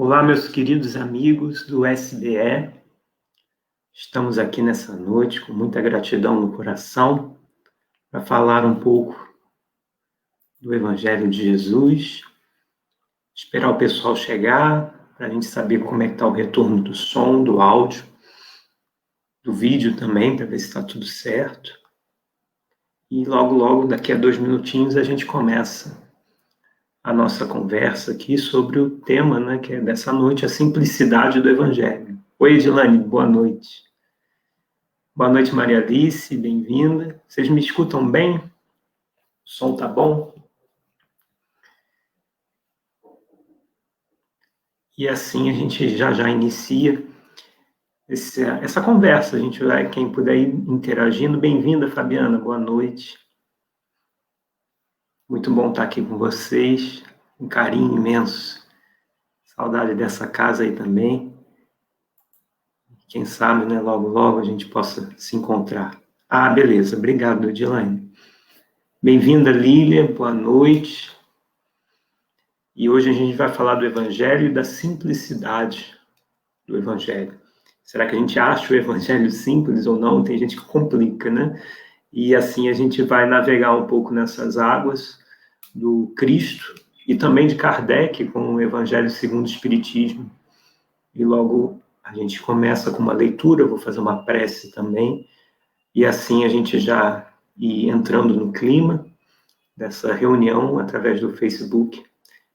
Olá, meus queridos amigos do SBE. Estamos aqui nessa noite com muita gratidão no coração para falar um pouco do Evangelho de Jesus, esperar o pessoal chegar para a gente saber como é que está o retorno do som, do áudio, do vídeo também, para ver se está tudo certo. E logo, daqui a 2 minutinhos, a gente começa a nossa conversa aqui sobre o tema, que é dessa noite, a simplicidade do Evangelho. Oi, Edilane, boa noite. Boa noite, Maria Alice, bem-vinda. Vocês me escutam bem? O som tá bom? E assim a gente já inicia essa conversa. A gente vai, quem puder ir interagindo, bem-vinda, Fabiana, boa noite. Muito bom estar aqui com vocês, um carinho imenso. Saudade dessa casa aí também. Quem sabe, logo a gente possa se encontrar. Ah, beleza, obrigado, Edilane. Bem-vinda, Lília, boa noite. E hoje a gente vai falar do Evangelho e da simplicidade do Evangelho. Será que a gente acha o Evangelho simples ou não? Tem gente que complica, né? E assim a gente vai navegar um pouco nessas águas do Cristo e também de Kardec com o Evangelho segundo o Espiritismo. E logo a gente começa com uma leitura, eu vou fazer uma prece também, e assim a gente já ir entrando no clima dessa reunião através do Facebook.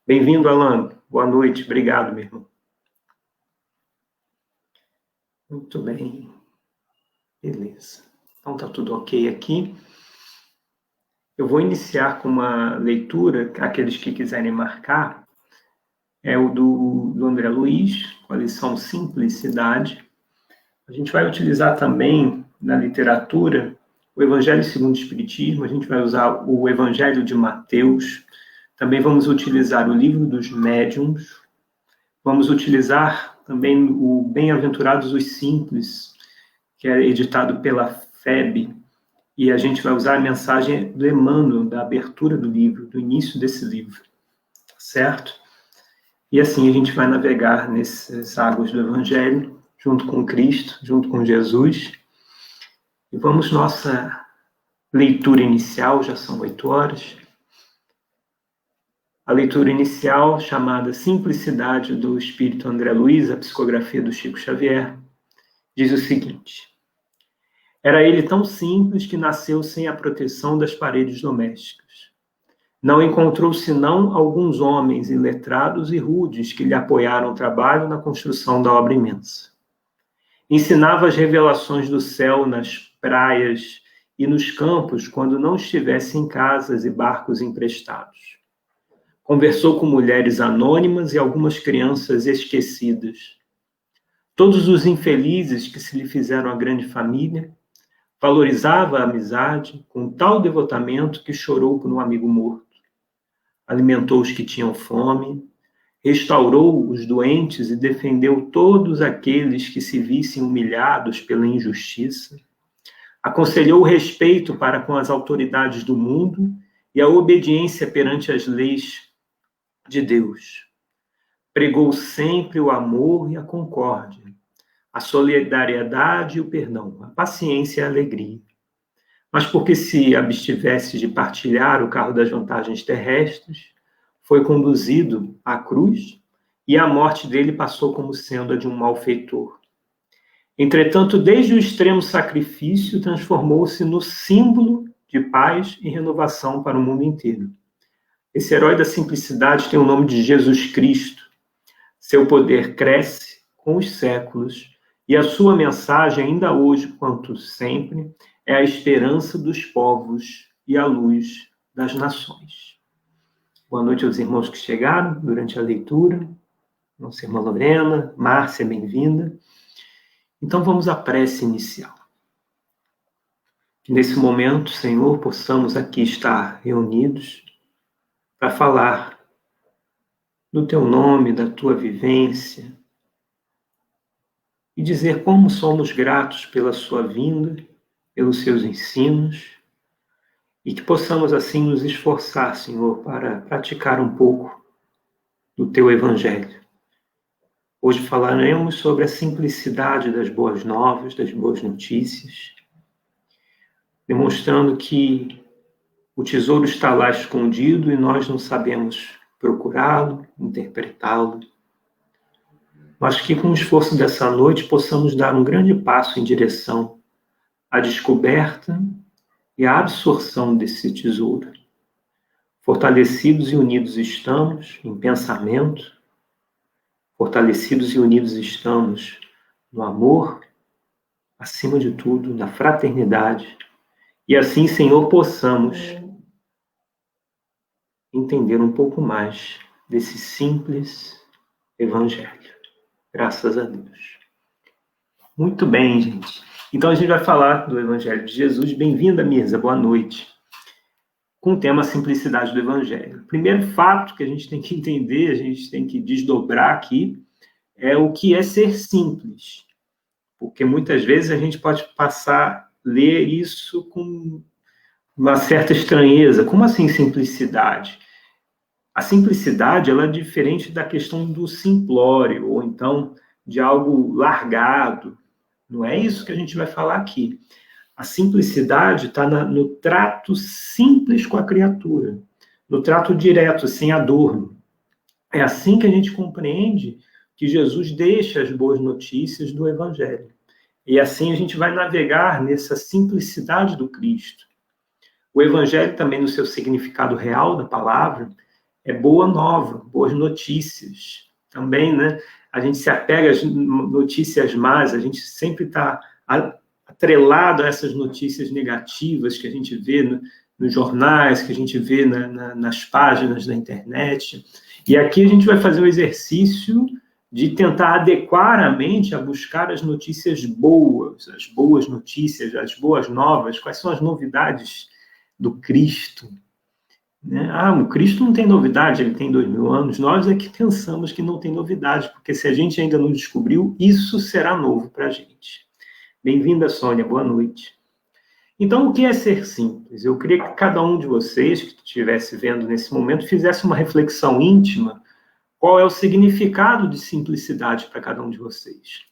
Bem-vindo, Alan. Boa noite. Obrigado, meu irmão. Muito bem. Beleza. Então, tá tudo ok aqui. Eu vou iniciar com uma leitura, aqueles que quiserem marcar, é o do André Luiz, com a lição Simplicidade. A gente vai utilizar também, na literatura, o Evangelho segundo o Espiritismo, a gente vai usar o Evangelho de Mateus, também vamos utilizar o Livro dos Médiuns, vamos utilizar também o Bem-aventurados os Simples, que é editado pela FEB, e a gente vai usar a mensagem do Emmanuel, da abertura do livro, do início desse livro, certo? E assim a gente vai navegar nessas águas do Evangelho, junto com Cristo, junto com Jesus. E vamos nossa leitura inicial, já são 8 horas. A leitura inicial, chamada Simplicidade do Espírito André Luiz, a psicografia do Chico Xavier, diz o seguinte: era ele tão simples que nasceu sem a proteção das paredes domésticas. Não encontrou senão alguns homens iletrados e rudes que lhe apoiaram o trabalho na construção da obra imensa. Ensinava as revelações do céu nas praias e nos campos quando não estivesse em casas e barcos emprestados. Conversou com mulheres anônimas e algumas crianças esquecidas. Todos os infelizes que se lhe fizeram a grande família, valorizava a amizade com tal devotamento que chorou por um amigo morto. Alimentou os que tinham fome, restaurou os doentes e defendeu todos aqueles que se vissem humilhados pela injustiça. Aconselhou o respeito para com as autoridades do mundo e a obediência perante as leis de Deus. Pregou sempre o amor e a concórdia, a solidariedade e o perdão, a paciência e a alegria. Mas porque se abstivesse de partilhar o carro das vantagens terrestres, foi conduzido à cruz e a morte dele passou como sendo a de um malfeitor. Entretanto, desde o extremo sacrifício, transformou-se no símbolo de paz e renovação para o mundo inteiro. Esse herói da simplicidade tem o nome de Jesus Cristo. Seu poder cresce com os séculos e a sua mensagem, ainda hoje quanto sempre, é a esperança dos povos e a luz das nações. Boa noite aos irmãos que chegaram durante a leitura. Nossa irmã Lorena, Márcia, bem-vinda. Então vamos à prece inicial. Que nesse momento, Senhor, possamos aqui estar reunidos para falar do teu nome, da tua vivência, e dizer como somos gratos pela sua vinda, pelos seus ensinos, e que possamos assim nos esforçar, Senhor, para praticar um pouco do teu Evangelho. Hoje falaremos sobre a simplicidade das boas novas, das boas notícias, demonstrando que o tesouro está lá escondido e nós não sabemos procurá-lo, interpretá-lo. Mas que com o esforço dessa noite possamos dar um grande passo em direção à descoberta e à absorção desse tesouro. Fortalecidos e unidos estamos em pensamento, fortalecidos e unidos estamos no amor, acima de tudo, na fraternidade, e assim, Senhor, possamos entender um pouco mais desse simples evangelho. Graças a Deus. Muito bem, gente. Então a gente vai falar do Evangelho de Jesus. Bem-vinda, Mirza. Boa noite. Com o tema simplicidade do Evangelho. O primeiro fato que a gente tem que entender, a gente tem que desdobrar aqui, é o que é ser simples. Porque muitas vezes a gente pode passar a ler isso com uma certa estranheza. Como assim simplicidade? A simplicidade, ela é diferente da questão do simplório, ou então de algo largado. Não é isso que a gente vai falar aqui. A simplicidade está no trato simples com a criatura, no trato direto, sem adorno. É assim que a gente compreende que Jesus deixa as boas notícias do Evangelho. E assim a gente vai navegar nessa simplicidade do Cristo. O Evangelho também, no seu significado real da palavra, é boa nova, boas notícias. Também, né? A gente se apega às notícias más, a gente sempre está atrelado a essas notícias negativas que a gente vê nos jornais, que a gente vê nas páginas da internet. E aqui a gente vai fazer o exercício de tentar adequar a mente a buscar as notícias boas, as boas notícias, as boas novas, quais são as novidades do Cristo. O Cristo não tem novidade, ele tem 2000 anos. Nós é que pensamos que não tem novidade, porque se a gente ainda não descobriu, isso será novo para a gente. Bem-vinda, Sônia, boa noite. Então, o que é ser simples? Eu queria que cada um de vocês que estivesse vendo nesse momento fizesse uma reflexão íntima. Qual é o significado de simplicidade para cada um de vocês?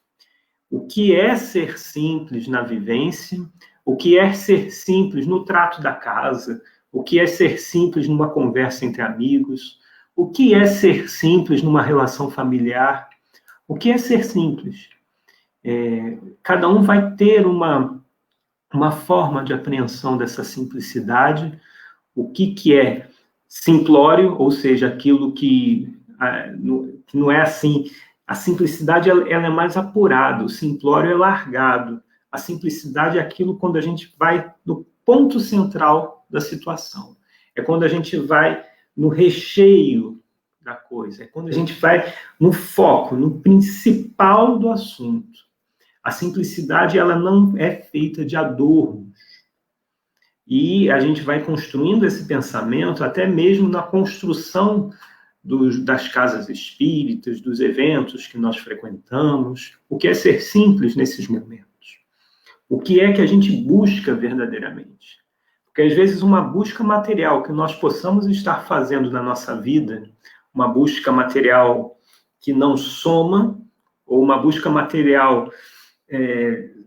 O que é ser simples na vivência? O que é ser simples no trato da casa? O que é ser simples numa conversa entre amigos? O que é ser simples numa relação familiar? O que é ser simples? Cada um vai ter uma forma de apreensão dessa simplicidade. O que é simplório, ou seja, aquilo que não é assim. A simplicidade ela é mais apurada, o simplório é largado. A simplicidade é aquilo quando a gente vai no ponto central da situação. É quando a gente vai no recheio da coisa. É quando a gente vai no foco, no principal do assunto. A simplicidade, ela não é feita de adornos. E a gente vai construindo esse pensamento até mesmo na construção das casas espíritas, dos eventos que nós frequentamos. O que é ser simples nesses momentos? O que é que a gente busca verdadeiramente? Porque, às vezes, uma busca material que nós possamos estar fazendo na nossa vida, uma busca material que não soma, ou uma busca material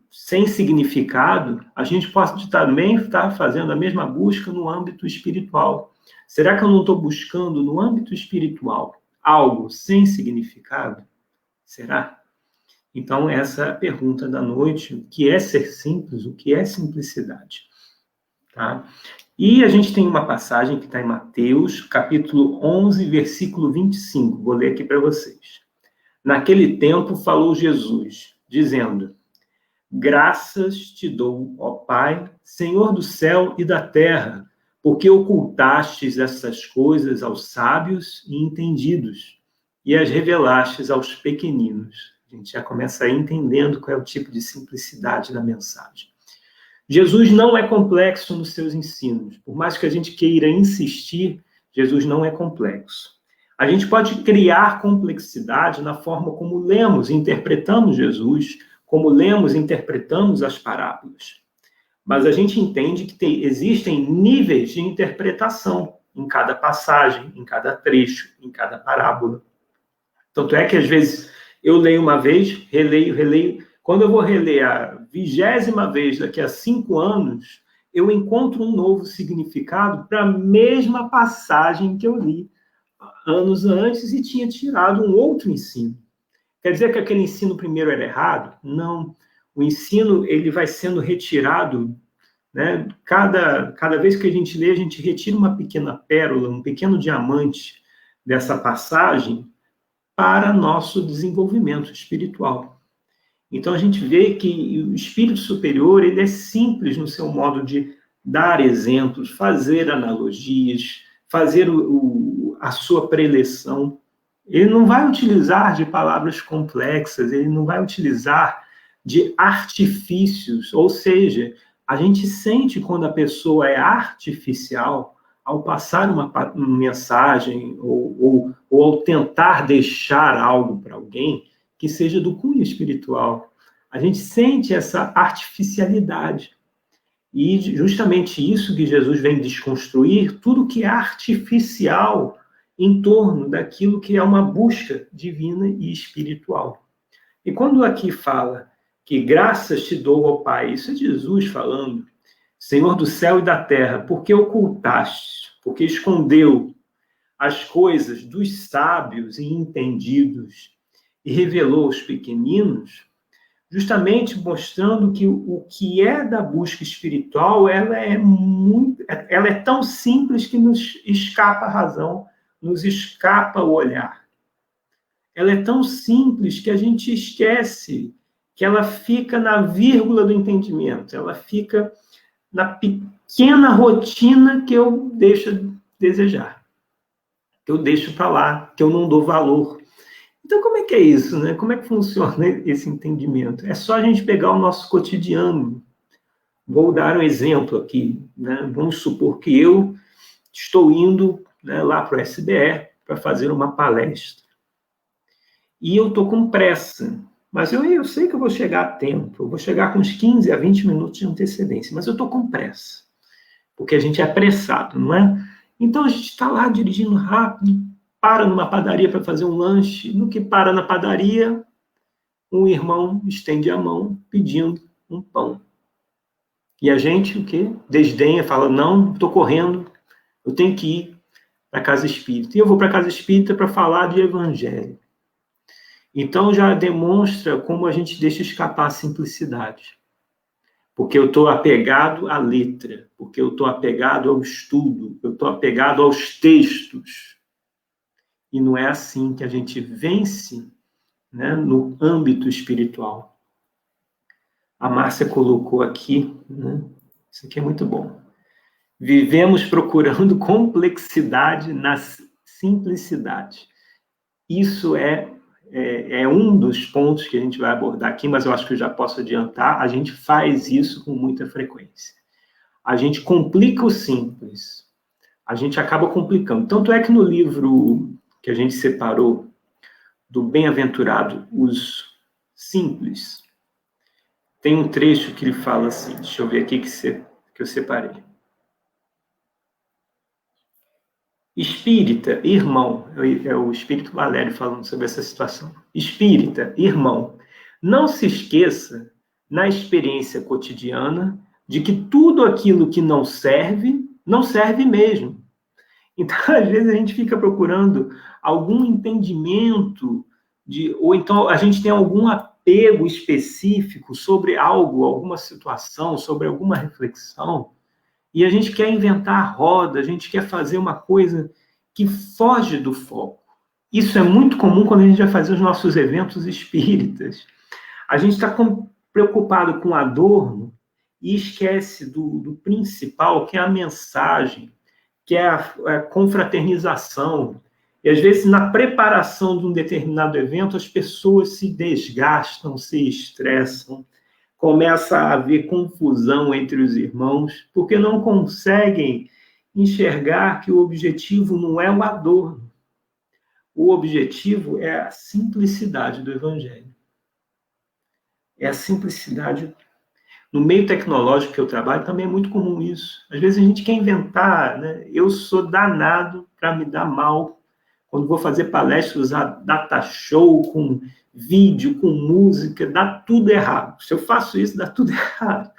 sem significado, a gente pode também estar fazendo a mesma busca no âmbito espiritual. Será que eu não estou buscando no âmbito espiritual algo sem significado? Será? Então, essa é a pergunta da noite. O que é ser simples? O que é simplicidade? Tá? E a gente tem uma passagem que está em Mateus, capítulo 11, versículo 25. Vou ler aqui para vocês. Naquele tempo falou Jesus, dizendo: graças te dou, ó Pai, Senhor do céu e da terra, porque ocultastes essas coisas aos sábios e entendidos, e as revelastes aos pequeninos. A gente já começa aí entendendo qual é o tipo de simplicidade da mensagem. Jesus não é complexo nos seus ensinos. Por mais que a gente queira insistir, Jesus não é complexo. A gente pode criar complexidade na forma como lemos e interpretamos Jesus, como lemos e interpretamos as parábolas. Mas a gente entende que existem níveis de interpretação em cada passagem, em cada trecho, em cada parábola. Tanto é que, às vezes, Eu leio uma vez, releio. Quando eu vou reler a 20ª vez daqui a 5 anos, eu encontro um novo significado para a mesma passagem que eu li anos antes e tinha tirado um outro ensino. Quer dizer que aquele ensino primeiro era errado? Não. O ensino ele vai sendo retirado, né? Cada vez que a gente lê, a gente retira uma pequena pérola, um pequeno diamante dessa passagem para nosso desenvolvimento espiritual. Então a gente vê que o espírito superior ele é simples no seu modo de dar exemplos, fazer analogias, fazer a sua preleção. Ele não vai utilizar de palavras complexas, ele não vai utilizar de artifícios, ou seja, a gente sente quando a pessoa é artificial ao passar uma mensagem ou ao tentar deixar algo para alguém que seja do cunho espiritual. A gente sente essa artificialidade. E justamente isso que Jesus vem desconstruir, tudo que é artificial em torno daquilo que é uma busca divina e espiritual. E quando aqui fala que graças te dou, ó Pai, isso é Jesus falando, Senhor do céu e da terra, porque ocultaste, porque escondeu as coisas dos sábios e entendidos e revelou aos pequeninos, justamente mostrando que o que é da busca espiritual, ela é tão simples que nos escapa a razão, nos escapa o olhar. Ela é tão simples que a gente esquece que ela fica na vírgula do entendimento, ela fica na pequena rotina que eu deixo a desejar, que eu deixo para lá, que eu não dou valor. Então, como é que é isso, né? Como é que funciona esse entendimento? É só a gente pegar o nosso cotidiano. Vou dar um exemplo aqui, né? Vamos supor que eu estou indo, né, lá para o SBE para fazer uma palestra. E eu estou com pressa, mas eu sei que eu vou chegar a tempo, eu vou chegar com uns 15 a 20 minutos de antecedência, mas eu estou com pressa, porque a gente é apressado, não é? Então a gente está lá dirigindo rápido, para numa padaria para fazer um lanche, no que para na padaria, um irmão estende a mão pedindo um pão. E a gente, o quê? Desdenha, fala, não, estou correndo, eu tenho que ir para a casa espírita. E eu vou para a casa espírita para falar de evangelho. Então já demonstra como a gente deixa escapar a simplicidade. Porque eu estou apegado à letra, porque eu estou apegado ao estudo, eu estou apegado aos textos. E não é assim que a gente vence, né, no âmbito espiritual. A Márcia colocou aqui, né, isso aqui é muito bom. Vivemos procurando complexidade na simplicidade. Isso é um dos pontos que a gente vai abordar aqui, mas eu acho que eu já posso adiantar. A gente faz isso com muita frequência. A gente complica o simples. A gente acaba complicando. Tanto é que no livro que a gente separou do Bem-aventurado, os simples, tem um trecho que ele fala assim, deixa eu ver aqui que eu separei. Espírita, irmão, é o Espírito Valério falando sobre essa situação. Espírita, irmão, não se esqueça, na experiência cotidiana, de que tudo aquilo que não serve mesmo. Então, às vezes, a gente fica procurando algum entendimento, ou então a gente tem algum apego específico sobre algo, alguma situação, sobre alguma reflexão, e a gente quer inventar a roda, a gente quer fazer uma coisa que foge do foco. Isso é muito comum quando a gente vai fazer os nossos eventos espíritas. A gente está preocupado com adorno e esquece do principal, que é a mensagem, que é a confraternização. E, às vezes, na preparação de um determinado evento, as pessoas se desgastam, se estressam, começa a haver confusão entre os irmãos, porque não conseguem enxergar que o objetivo não é o adorno. O objetivo é a simplicidade do Evangelho. É a simplicidade. No meio tecnológico que eu trabalho, também é muito comum isso. Às vezes a gente quer inventar, né? Eu sou danado para me dar mal Quando vou fazer palestra, usar data show, com vídeo, com música, dá tudo errado. Se eu faço isso, dá tudo errado.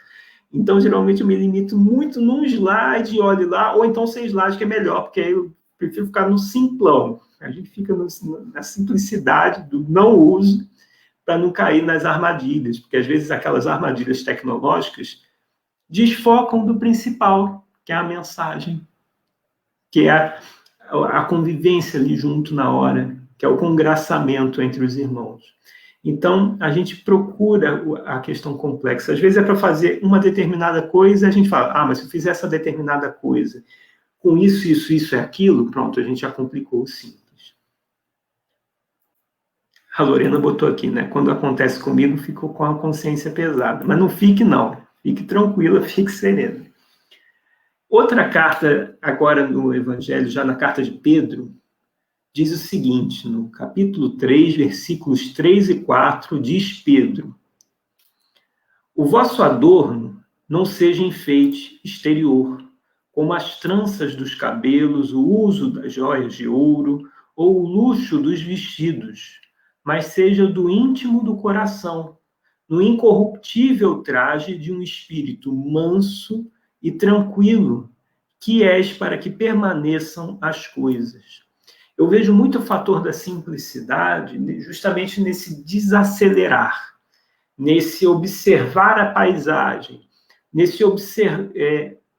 Então, geralmente, eu me limito muito num slide, olho lá, ou então sem slide, que é melhor, porque aí eu prefiro ficar no simplão. A gente fica na simplicidade do não uso, para não cair nas armadilhas, porque às vezes aquelas armadilhas tecnológicas desfocam do principal, que é a mensagem, que é a convivência ali junto na hora, que é o congraçamento entre os irmãos. Então, a gente procura a questão complexa. Às vezes é para fazer uma determinada coisa, a gente fala, mas se eu fizer essa determinada coisa, com isso e aquilo, pronto, a gente já complicou o simples. A Lorena botou aqui, né? Quando acontece comigo, fico com a consciência pesada. Mas não fique, não. Fique tranquila, fique serena. Outra carta, agora no Evangelho, já na carta de Pedro, diz o seguinte, no capítulo 3, versículos 3 e 4, diz Pedro: o vosso adorno não seja enfeite exterior, como as tranças dos cabelos, o uso das joias de ouro ou o luxo dos vestidos, mas seja do íntimo do coração, no incorruptível traje de um espírito manso e tranquilo, que és para que permaneçam as coisas. Eu vejo muito o fator da simplicidade justamente nesse desacelerar, nesse observar a paisagem, nesse observar...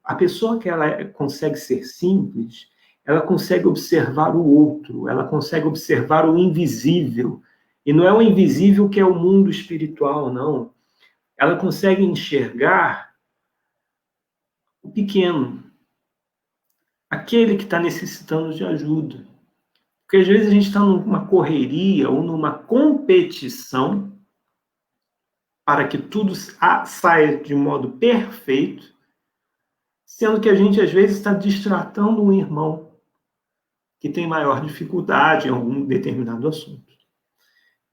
a pessoa que ela consegue ser simples, ela consegue observar o outro, ela consegue observar o invisível. E não é o invisível que é o mundo espiritual, não. Ela consegue enxergar o pequeno, aquele que está necessitando de ajuda. Porque às vezes a gente está numa correria ou numa competição para que tudo saia de modo perfeito, sendo que a gente às vezes está destratando um irmão que tem maior dificuldade em algum determinado assunto.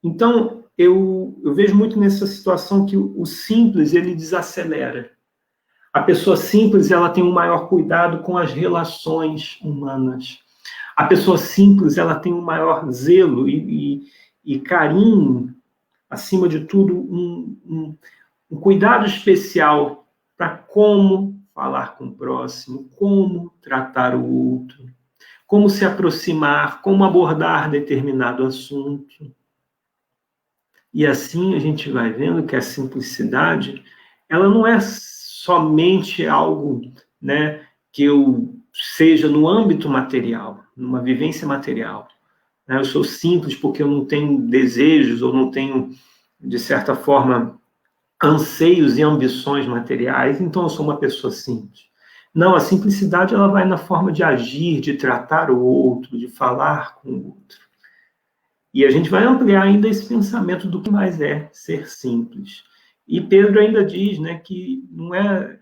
Então, eu vejo muito nessa situação que o simples, ele desacelera. A pessoa simples, ela tem um maior cuidado com as relações humanas. A pessoa simples, ela tem um maior zelo e carinho, acima de tudo, um cuidado especial para como falar com o próximo, como tratar o outro, como se aproximar, como abordar determinado assunto. E assim a gente vai vendo que a simplicidade, ela não é somente algo, né, que eu seja no âmbito material, numa vivência material. Eu sou simples porque eu não tenho desejos ou não tenho, de certa forma, anseios e ambições materiais, então eu sou uma pessoa simples. Não, a simplicidade ela vai na forma de agir, de tratar o outro, de falar com o outro. E a gente vai ampliar ainda esse pensamento do que mais é ser simples. E Pedro ainda diz, né, que não é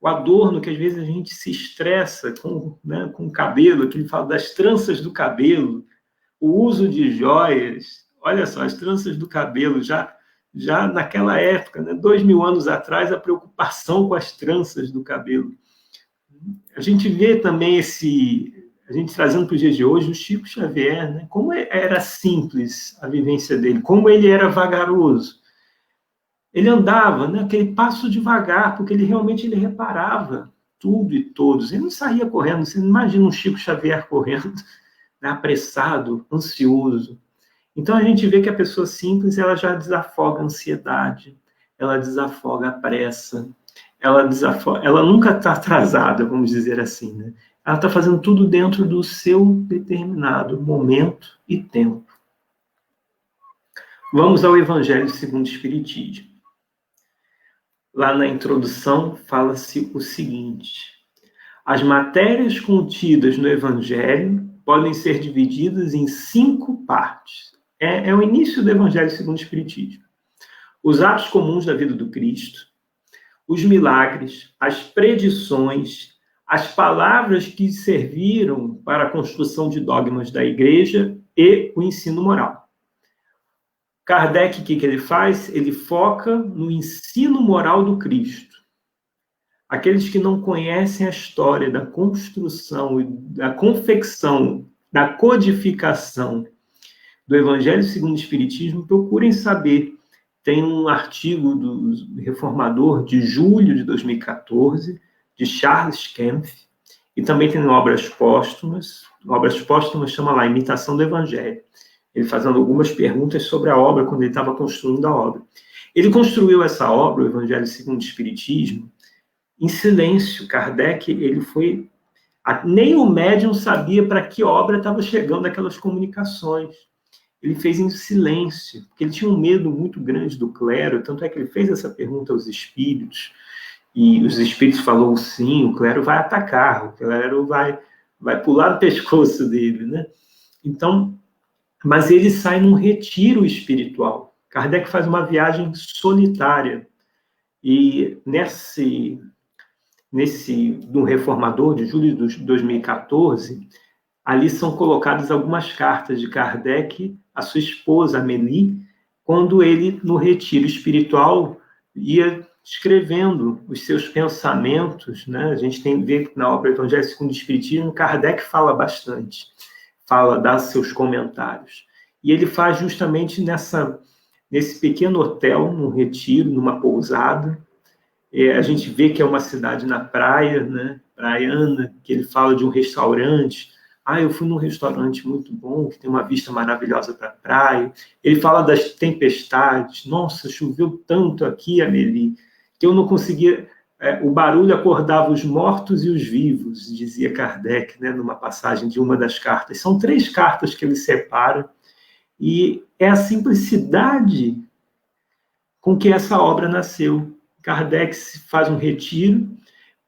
o adorno que às vezes a gente se estressa com o cabelo, que ele fala das tranças do cabelo, o uso de joias. Olha só, as tranças do cabelo, já naquela época, né, 2000 anos atrás, a preocupação com as tranças do cabelo. A gente vê também a gente trazendo para os dias de hoje, o Chico Xavier, né, como era simples a vivência dele, como ele era vagaroso. Ele andava, né, aquele passo devagar, porque ele realmente reparava tudo e todos. Ele não saía correndo. Você não imagina um Chico Xavier correndo, né, apressado, ansioso. Então, a gente vê que a pessoa simples, ela já desafoga a ansiedade, ela desafoga a pressa, ela nunca está atrasada, vamos dizer assim, né? Ela está fazendo tudo dentro do seu determinado momento e tempo. Vamos ao Evangelho segundo o Espiritismo. Lá na introdução, fala-se o seguinte: as matérias contidas no Evangelho podem ser divididas em 5 partes. É o início do Evangelho segundo o Espiritismo. Os atos comuns da vida do Cristo, os milagres, as predições, as palavras que serviram para a construção de dogmas da Igreja e o ensino moral. Kardec, o que ele faz? Ele foca no ensino moral do Cristo. Aqueles que não conhecem a história da construção e da confecção da codificação do Evangelho segundo o Espiritismo, procurem saber. Tem um artigo do Reformador de julho de 2014, de Charles Kempf, e também tem obras póstumas. Obras póstumas chama lá Imitação do Evangelho. Ele fazendo algumas perguntas sobre a obra quando ele estava construindo a obra. Ele construiu essa obra, o Evangelho segundo o Espiritismo, em silêncio. Kardec, ele foi... Nem o médium sabia para que obra estava chegando aquelas comunicações. Ele fez em silêncio, porque ele tinha um medo muito grande do clero, tanto é que ele fez essa pergunta aos espíritos, e os espíritos falaram sim, o clero vai atacar, o clero vai pular no pescoço dele, né? Então, mas ele sai num retiro espiritual. Kardec faz uma viagem solitária, e no Reformador, de julho de 2014, ali são colocadas algumas cartas de Kardec à sua esposa, Amélie, quando ele, no retiro espiritual, ia escrevendo os seus pensamentos, né? A gente vê que na obra Evangelho segundo o Espiritismo, Kardec fala bastante, dá seus comentários. E ele faz justamente nesse pequeno hotel, num retiro, numa pousada. A gente vê que é uma cidade na praia, né? Praiana, que ele fala de um restaurante. Eu fui num restaurante muito bom, que tem uma vista maravilhosa para a praia. Ele fala das tempestades. Nossa, choveu tanto aqui, Amélie, que eu não conseguia... o barulho acordava os mortos e os vivos, dizia Kardec, né, numa passagem de uma das cartas. São 3 cartas que ele separa, e é a simplicidade com que essa obra nasceu. Kardec faz um retiro.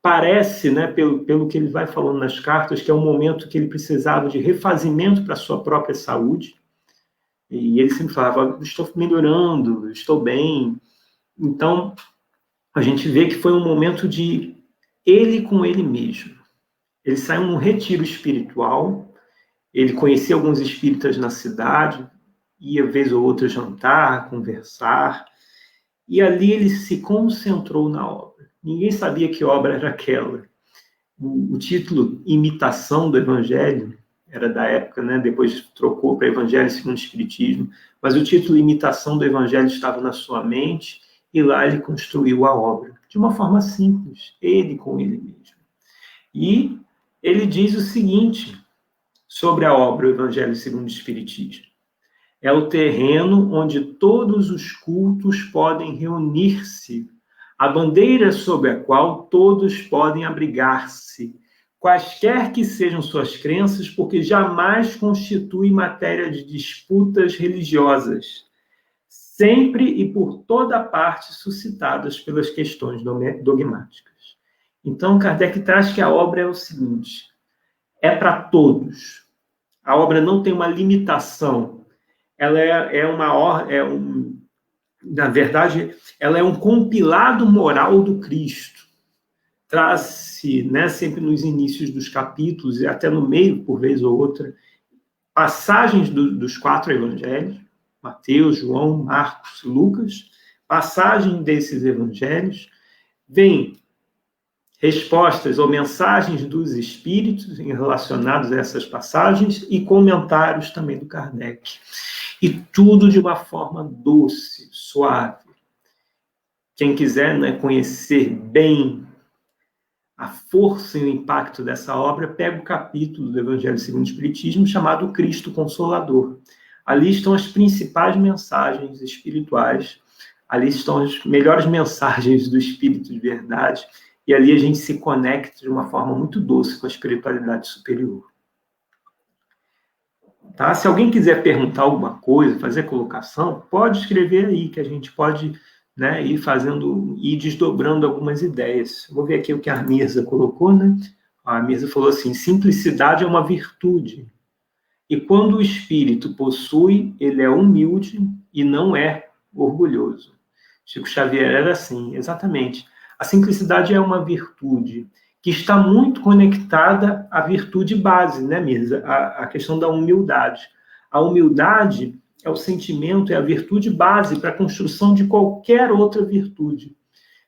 Parece, né, pelo que ele vai falando nas cartas, que é um momento que ele precisava de refazimento para a sua própria saúde. E ele sempre falava, estou melhorando, estou bem. Então, a gente vê que foi um momento de ele com ele mesmo. Ele saiu num retiro espiritual, ele conhecia alguns espíritas na cidade, ia vez ou outra jantar, conversar, e ali ele se concentrou na obra. Ninguém sabia que obra era aquela. O título Imitação do Evangelho era da época, né? Depois trocou para Evangelho segundo o Espiritismo, mas o título Imitação do Evangelho estava na sua mente, e lá ele construiu a obra, de uma forma simples, ele com ele mesmo. E ele diz o seguinte sobre a obra, o Evangelho segundo o Espiritismo: é o terreno onde todos os cultos podem reunir-se, a bandeira sobre a qual todos podem abrigar-se, quaisquer que sejam suas crenças, porque jamais constitui matéria de disputas religiosas, sempre e por toda parte suscitadas pelas questões dogmáticas. Então, Kardec traz que a obra é o seguinte: é para todos. A obra não tem uma limitação. Ela na verdade, ela é um compilado moral do Cristo. Traz-se, né, sempre nos inícios dos capítulos, e até no meio, por vez ou outra, passagens dos 4 evangelhos, Mateus, João, Marcos, Lucas, passagem desses evangelhos, vem respostas ou mensagens dos espíritos relacionados a essas passagens e comentários também do Kardec. E tudo de uma forma doce, suave. Quem quiser, né, conhecer bem a força e o impacto dessa obra, pega o capítulo do Evangelho segundo o Espiritismo chamado Cristo Consolador. Ali estão as principais mensagens espirituais, ali estão as melhores mensagens do Espírito de verdade, e ali a gente se conecta de uma forma muito doce com a espiritualidade superior. Tá? Se alguém quiser perguntar alguma coisa, fazer colocação, pode escrever aí, que a gente pode, né, ir desdobrando algumas ideias. Vou ver aqui o que a Mirza colocou, né? A Mirza falou assim: simplicidade é uma virtude. E quando o espírito possui, ele é humilde e não é orgulhoso. Chico Xavier era assim, exatamente. A simplicidade é uma virtude que está muito conectada à virtude base, né, Mirza? A questão da humildade. A humildade é o sentimento, é a virtude base para a construção de qualquer outra virtude.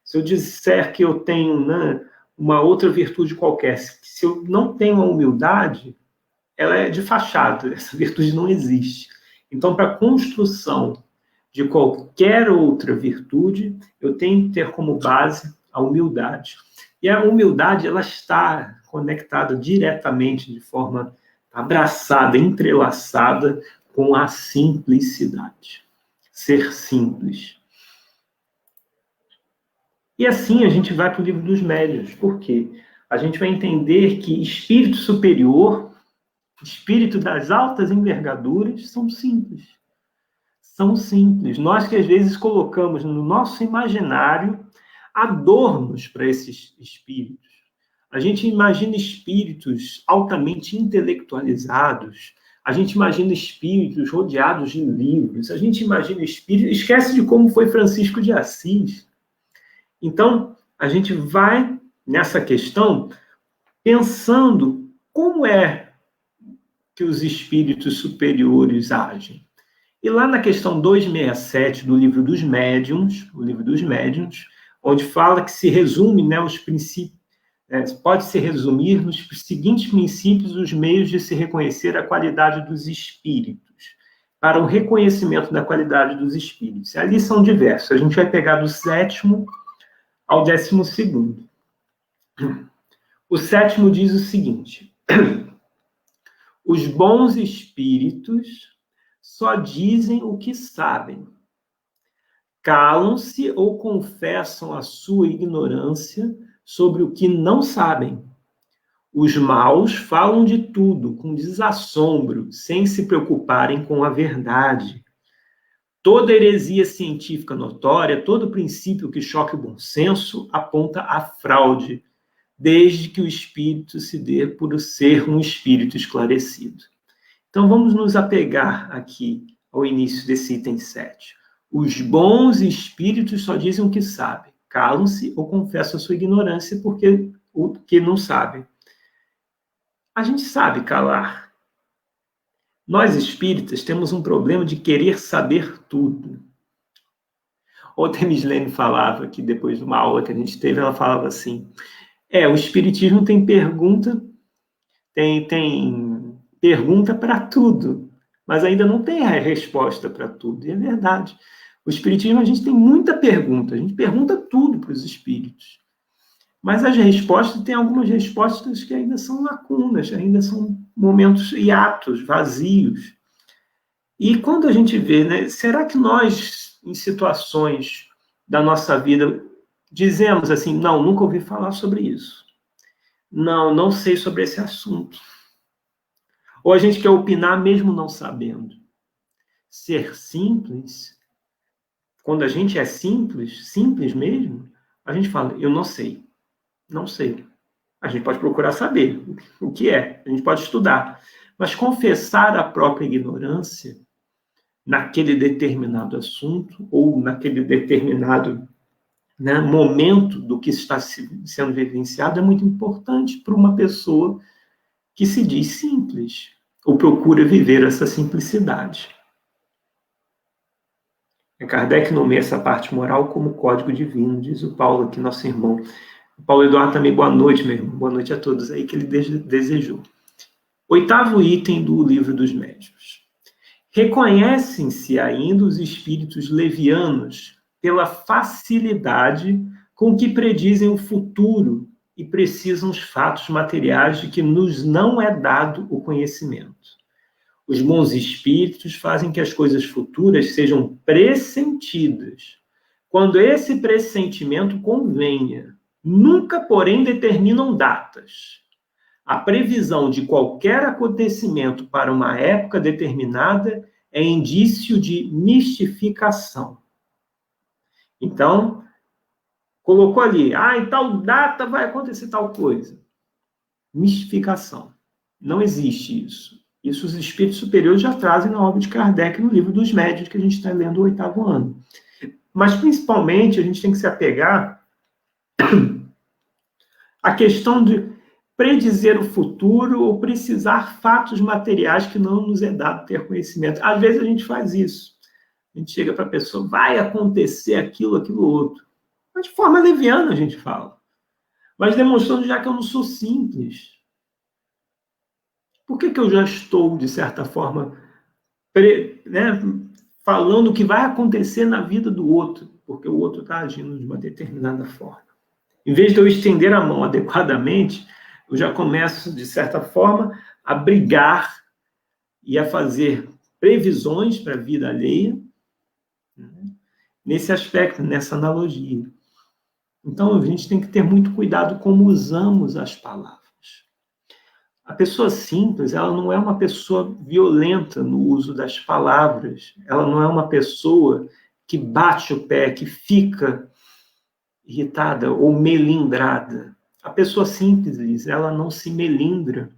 Se eu disser que eu tenho, né, uma outra virtude qualquer, se eu não tenho a humildade, ela é de fachada, essa virtude não existe. Então, para a construção de qualquer outra virtude, eu tenho que ter como base a humildade. E a humildade, ela está conectada diretamente, de forma abraçada, entrelaçada com a simplicidade. Ser simples. E assim a gente vai para o livro dos médiuns. Por quê? A gente vai entender que espírito superior, espírito das altas envergaduras, são simples. São simples. Nós que às vezes colocamos no nosso imaginário adornos para esses espíritos. A gente imagina espíritos altamente intelectualizados, a gente imagina espíritos rodeados de livros, a gente imagina espíritos... Esquece de como foi Francisco de Assis. Então, a gente vai nessa questão pensando como é que os espíritos superiores agem. E lá na questão 267 do livro dos médiuns, o livro dos médiuns, onde fala que se resume, né, os princípios, pode se resumir nos seguintes princípios os meios de se reconhecer a qualidade dos espíritos, para o reconhecimento da qualidade dos espíritos. Ali são diversos. A gente vai pegar do 7º ao 12º. O 7º diz o seguinte: os bons espíritos só dizem o que sabem. Calam-se ou confessam a sua ignorância sobre o que não sabem. Os maus falam de tudo com desassombro, sem se preocuparem com a verdade. Toda heresia científica notória, todo princípio que choque o bom senso, aponta à fraude, desde que o espírito se dê por ser um espírito esclarecido. Então, vamos nos apegar aqui ao início desse item 7. Os bons espíritos só dizem o que sabem. Calam-se ou confessam a sua ignorância porque o que não sabem. A gente sabe calar. Nós espíritas temos um problema de querer saber tudo. Ontem a Mislene falava que depois de uma aula que a gente teve, ela falava assim, o espiritismo tem pergunta, tem pergunta para tudo, mas ainda não tem a resposta para tudo. E é verdade. O espiritismo, a gente tem muita pergunta, a gente pergunta tudo para os espíritos. Mas as respostas, tem algumas respostas que ainda são lacunas, ainda são momentos hiatos, vazios. E quando a gente vê, né, será que nós, em situações da nossa vida, dizemos assim, não, nunca ouvi falar sobre isso. Não, não sei sobre esse assunto. Ou a gente quer opinar mesmo não sabendo. Ser simples, quando a gente é simples, simples mesmo, a gente fala, eu não sei. Não sei. A gente pode procurar saber o que é, a gente pode estudar. Mas confessar a própria ignorância naquele determinado assunto ou naquele determinado, né, momento do que está sendo vivenciado é muito importante para uma pessoa que se diz simples ou procura viver essa simplicidade. Kardec nomeia essa parte moral como código divino, diz o Paulo aqui, nosso irmão. O Paulo Eduardo também, boa noite, meu irmão. Boa noite a todos aí que ele desejou. 8º item do Livro dos Médiuns. Reconhecem-se ainda os espíritos levianos pela facilidade com que predizem o futuro e precisam os fatos materiais de que nos não é dado o conhecimento. Os bons espíritos fazem que as coisas futuras sejam pressentidas, quando esse pressentimento convenha. Nunca, porém, determinam datas. A previsão de qualquer acontecimento para uma época determinada é indício de mistificação. Então, colocou ali, em tal data vai acontecer tal coisa. Mistificação. Não existe isso. Isso os espíritos superiores já trazem na obra de Kardec, no Livro dos Médiuns, que a gente está lendo o 8º ano. Mas, principalmente, a gente tem que se apegar à questão de predizer o futuro ou precisar fatos materiais que não nos é dado ter conhecimento. Às vezes a gente faz isso. A gente chega para a pessoa, vai acontecer aquilo, aquilo outro. Mas de forma leviana a gente fala. Mas demonstrando já que eu não sou simples. Por que eu já estou, de certa forma, falando o que vai acontecer na vida do outro? Porque o outro está agindo de uma determinada forma. Em vez de eu estender a mão adequadamente, eu já começo, de certa forma, a brigar e a fazer previsões para a vida alheia, nesse aspecto, nessa analogia. Então, a gente tem que ter muito cuidado como usamos as palavras. A pessoa simples, ela não é uma pessoa violenta no uso das palavras. Ela não é uma pessoa que bate o pé, que fica irritada ou melindrada. A pessoa simples, ela não se melindra.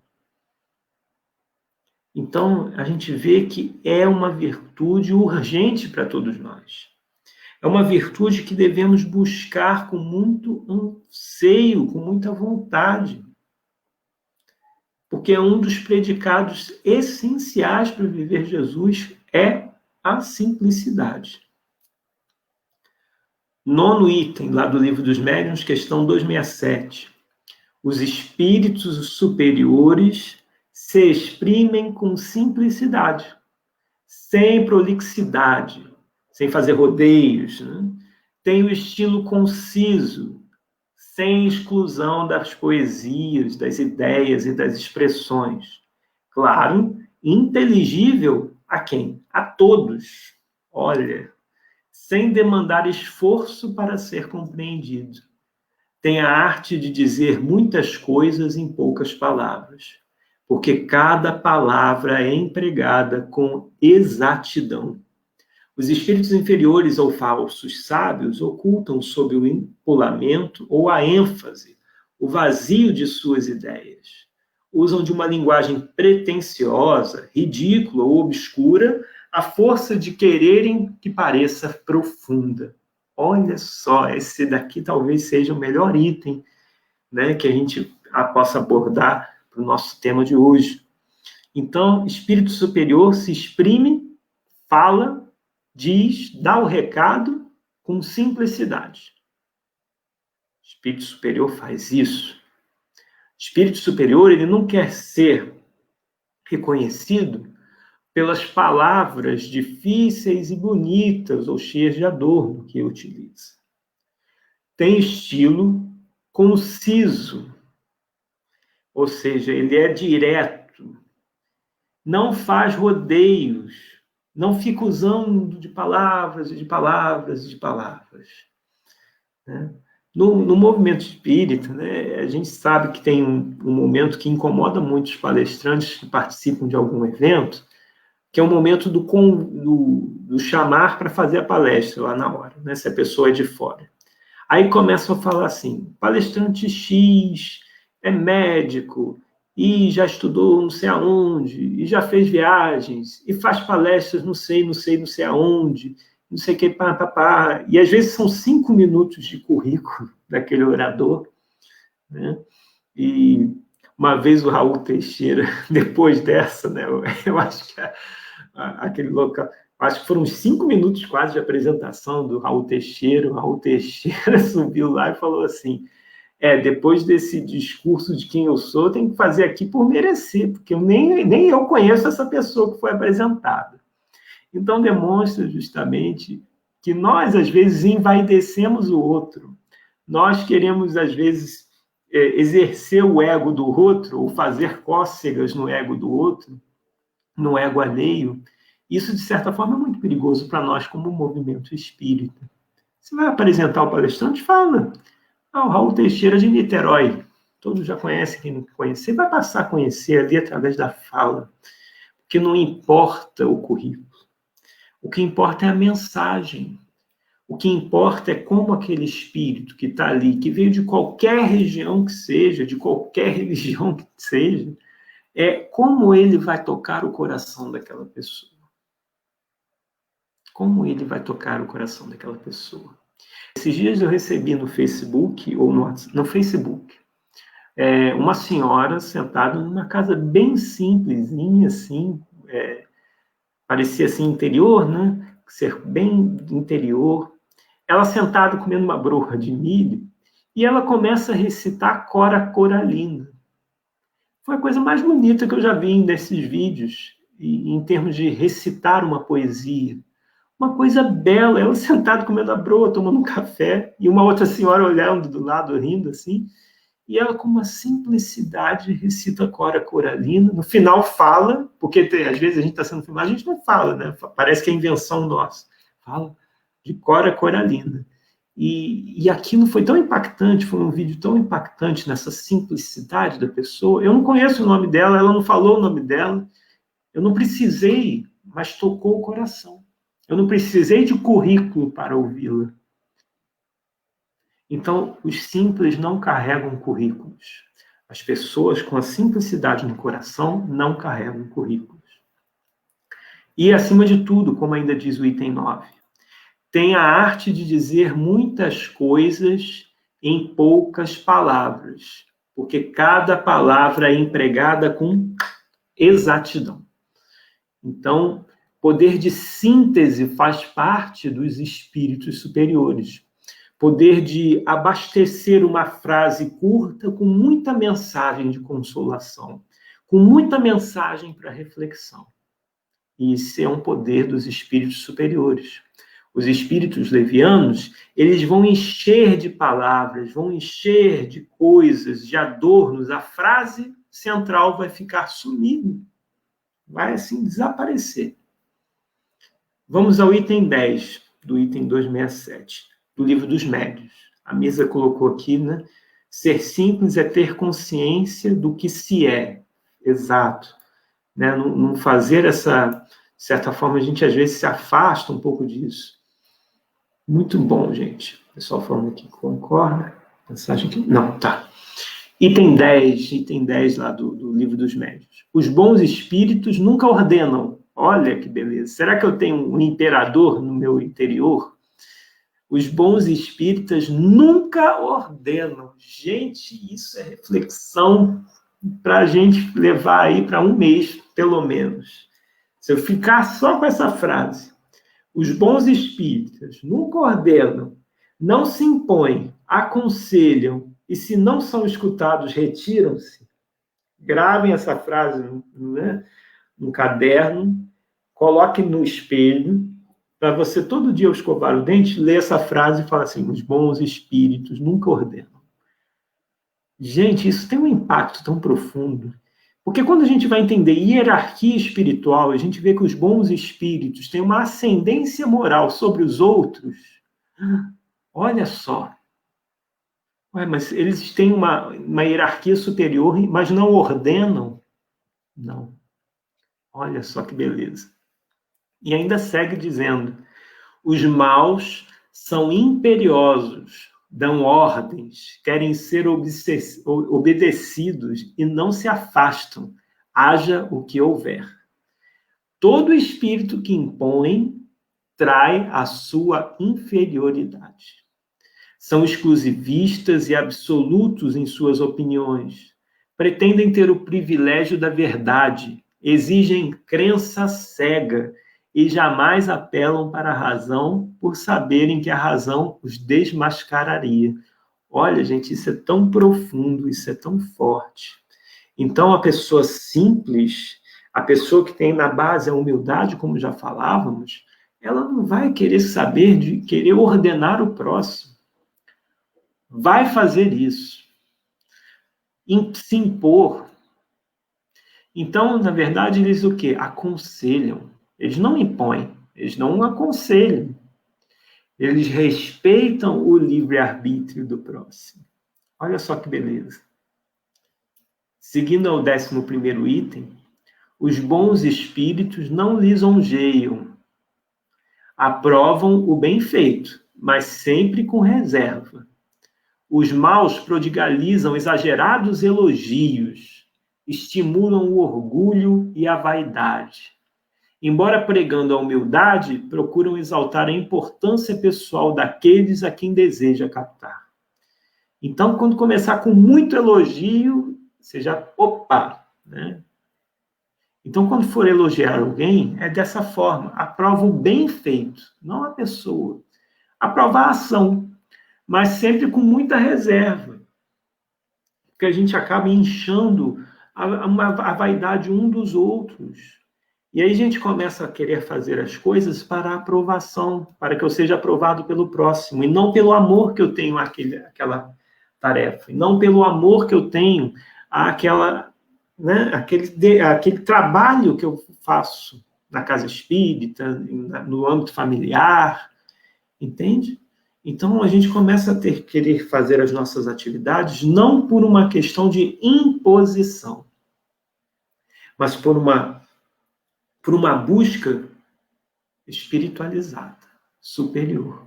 Então, a gente vê que é uma virtude urgente para todos nós. É uma virtude que devemos buscar com muito anseio, com muita vontade. Porque um dos predicados essenciais para viver Jesus é a simplicidade. 9º item, lá do Livro dos Médiuns, questão 267. Os espíritos superiores se exprimem com simplicidade, sem prolixidade, sem fazer rodeios, né? Tem o estilo conciso, sem exclusão das poesias, das ideias e das expressões. Claro, inteligível a quem? A todos. Olha, sem demandar esforço para ser compreendido. Tem a arte de dizer muitas coisas em poucas palavras, porque cada palavra é empregada com exatidão. Os espíritos inferiores ou falsos sábios ocultam sob o empolamento ou a ênfase o vazio de suas ideias. Usam de uma linguagem pretensiosa, ridícula ou obscura a força de quererem que pareça profunda. Olha só, esse daqui talvez seja o melhor item, né, que a gente possa abordar para o nosso tema de hoje. Então, espírito superior se exprime, fala, diz, dá o recado com simplicidade. O espírito superior faz isso. O espírito superior, ele não quer ser reconhecido pelas palavras difíceis e bonitas ou cheias de adorno que utiliza. Tem estilo conciso, ou seja, ele é direto, não faz rodeios, não fica usando de palavras e de palavras e de palavras. Né? No movimento espírita, né, a gente sabe que tem um momento que incomoda muitos palestrantes que participam de algum evento, que é o momento do chamar para fazer a palestra lá na hora, né, se a pessoa é de fora. Aí começam a falar assim, palestrante X é médico, e já estudou não sei aonde, e já fez viagens, e faz palestras não sei aonde, não sei o que, pá. E às vezes são 5 minutos de currículo daquele orador, né? E uma vez o Raul Teixeira, depois dessa, né, eu acho que aquele local, acho que foram uns 5 minutos quase de apresentação do Raul Teixeira. O Raul Teixeira subiu lá e falou assim, depois desse discurso de quem eu sou, eu tenho que fazer aqui por merecer, porque nem eu conheço essa pessoa que foi apresentada. Então, demonstra justamente que nós, às vezes, envaidecemos o outro. Nós queremos, às vezes, exercer o ego do outro, ou fazer cócegas no ego do outro, no ego alheio. Isso, de certa forma, é muito perigoso para nós como movimento espírita. Você vai apresentar o palestrante? Fala. O Raul Teixeira de Niterói. Todos já conhecem, quem não conhecer, vai passar a conhecer ali através da fala. Porque não importa o currículo. O que importa é a mensagem. O que importa é como aquele espírito que está ali, que veio de qualquer região que seja, de qualquer religião que seja, como ele vai tocar o coração daquela pessoa. Como ele vai tocar o coração daquela pessoa. Esses dias eu recebi no Facebook, ou no Facebook, uma senhora sentada numa casa bem simplesinha, assim, parecia assim interior, né? Ser bem interior. Ela sentada comendo uma broa de milho, e ela começa a recitar Cora Coralina. Foi a coisa mais bonita que eu já vi nesses vídeos, em termos de recitar uma poesia. Uma coisa bela, ela sentada comendo a broa, tomando um café, e uma outra senhora olhando do lado, rindo assim, e ela com uma simplicidade recita a Cora Coralina, no final fala, porque às vezes a gente está sendo filmado, a gente não fala, né? Parece que é invenção nossa. Fala de Cora Coralina. E aquilo foi tão impactante, foi um vídeo tão impactante nessa simplicidade da pessoa. Eu não conheço o nome dela, ela não falou o nome dela, eu não precisei, mas tocou o coração. Eu não precisei de currículo para ouvi-la. Então, os simples não carregam currículos. As pessoas com a simplicidade no coração não carregam currículos. E, acima de tudo, como ainda diz o item 9, tem a arte de dizer muitas coisas em poucas palavras, porque cada palavra é empregada com exatidão. Então, poder de síntese faz parte dos espíritos superiores. Poder de abastecer uma frase curta com muita mensagem de consolação, com muita mensagem para reflexão. E isso é um poder dos espíritos superiores. Os espíritos levianos, eles vão encher de palavras, vão encher de coisas, de adornos, a frase central vai ficar sumida, vai assim desaparecer. Vamos ao item 10, do item 267, do Livro dos Médiuns. A mesa colocou aqui, né? Ser simples é ter consciência do que se é. Exato. Né? Não fazer essa... De certa forma, a gente às vezes se afasta um pouco disso. Muito bom, gente. O pessoal falando aqui que concorda. Mensagem aqui. Não, tá. Item 10 lá do Livro dos Médiuns. Os bons espíritos nunca ordenam. Olha que beleza. Será que eu tenho um imperador no meu interior? Os bons espíritas nunca ordenam. Gente, isso é reflexão para a gente levar aí para um mês, pelo menos. Se eu ficar só com essa frase, os bons espíritas nunca ordenam, não se impõem, aconselham, e se não são escutados, retiram-se. Gravem essa frase, né, num caderno, coloquem no espelho, para você todo dia ao escovar o dente, ler essa frase e falar assim, os bons espíritos nunca ordenam. Gente, isso tem um impacto tão profundo. Porque quando a gente vai entender hierarquia espiritual, a gente vê que os bons espíritos têm uma ascendência moral sobre os outros. Olha só. Ué, mas eles têm uma hierarquia superior, mas não ordenam? Não. Olha só que beleza. E ainda segue dizendo, os maus são imperiosos, dão ordens, querem ser obedecidos e não se afastam, haja o que houver. Todo espírito que impõe trai a sua inferioridade. São exclusivistas e absolutos em suas opiniões. Pretendem ter o privilégio da verdade, exigem crença cega e jamais apelam para a razão por saberem que a razão os desmascararia. Olha, gente, isso é tão profundo, isso é tão forte. Então, a pessoa simples, a pessoa que tem na base a humildade, como já falávamos, ela não vai querer saber de querer ordenar o próximo. Vai fazer isso. Se impor. Então, na verdade, eles o quê? Aconselham. Eles não impõem, eles não aconselham. Eles respeitam o livre-arbítrio do próximo. Olha só que beleza. Seguindo ao 11º item, os bons espíritos não lisonjeiam. Aprovam o bem feito, mas sempre com reserva. Os maus prodigalizam exagerados elogios, estimulam o orgulho e a vaidade. Embora pregando a humildade, procuram exaltar a importância pessoal daqueles a quem deseja captar. Então, quando começar com muito elogio, você já, opa, né? Então, quando for elogiar alguém, é dessa forma, aprova o bem feito, não a pessoa. Aprova a ação, mas sempre com muita reserva. Porque a gente acaba inchando a vaidade um dos outros. E aí a gente começa a querer fazer as coisas para aprovação, para que eu seja aprovado pelo próximo, e não pelo amor que eu tenho àquela tarefa, e não pelo amor que eu tenho àquela, né, aquele trabalho que eu faço na casa espírita, no âmbito familiar, entende? Então a gente começa a querer fazer as nossas atividades não por uma questão de imposição, mas por uma busca espiritualizada, superior.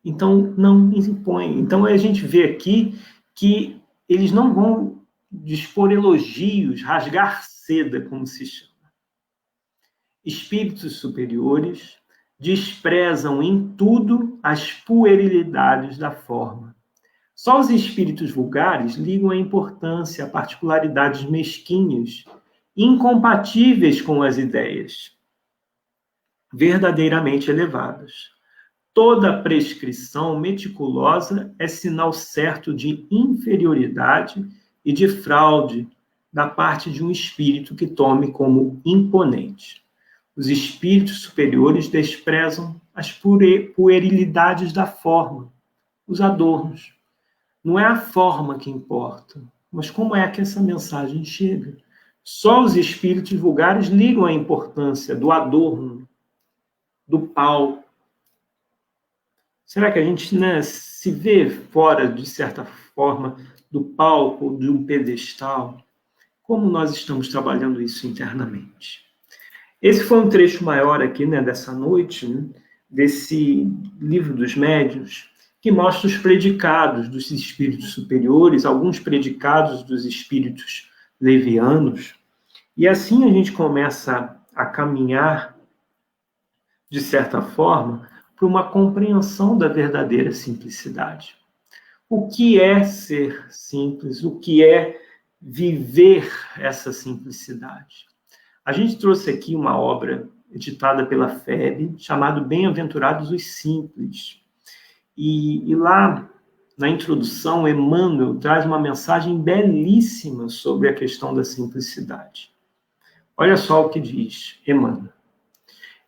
Então, não impõe. Então, a gente vê aqui que eles não vão dispor elogios, rasgar seda, como se chama. Espíritos superiores desprezam em tudo as puerilidades da forma. Só os espíritos vulgares ligam a importância a particularidades mesquinhas, incompatíveis com as ideias verdadeiramente elevadas. Toda prescrição meticulosa é sinal certo de inferioridade e de fraude da parte de um espírito que tome como imponente. Os espíritos superiores desprezam as puerilidades da forma, os adornos. Não é a forma que importa, mas como é que essa mensagem chega. Só os espíritos vulgares ligam a importância do adorno, do palco. Será que a gente, né, se vê fora, de certa forma, do palco, de um pedestal? Como nós estamos trabalhando isso internamente? Esse foi um trecho maior aqui, né, dessa noite, né, desse livro dos médiuns, que mostra os predicados dos espíritos superiores, alguns predicados dos espíritos levianos. E assim a gente começa a caminhar, de certa forma, para uma compreensão da verdadeira simplicidade. O que é ser simples? O que é viver essa simplicidade? A gente trouxe aqui uma obra editada pela FEB, chamada Bem-aventurados os Simples. E lá, na introdução, Emmanuel traz uma mensagem belíssima sobre a questão da simplicidade. Olha só o que diz Emmanuel.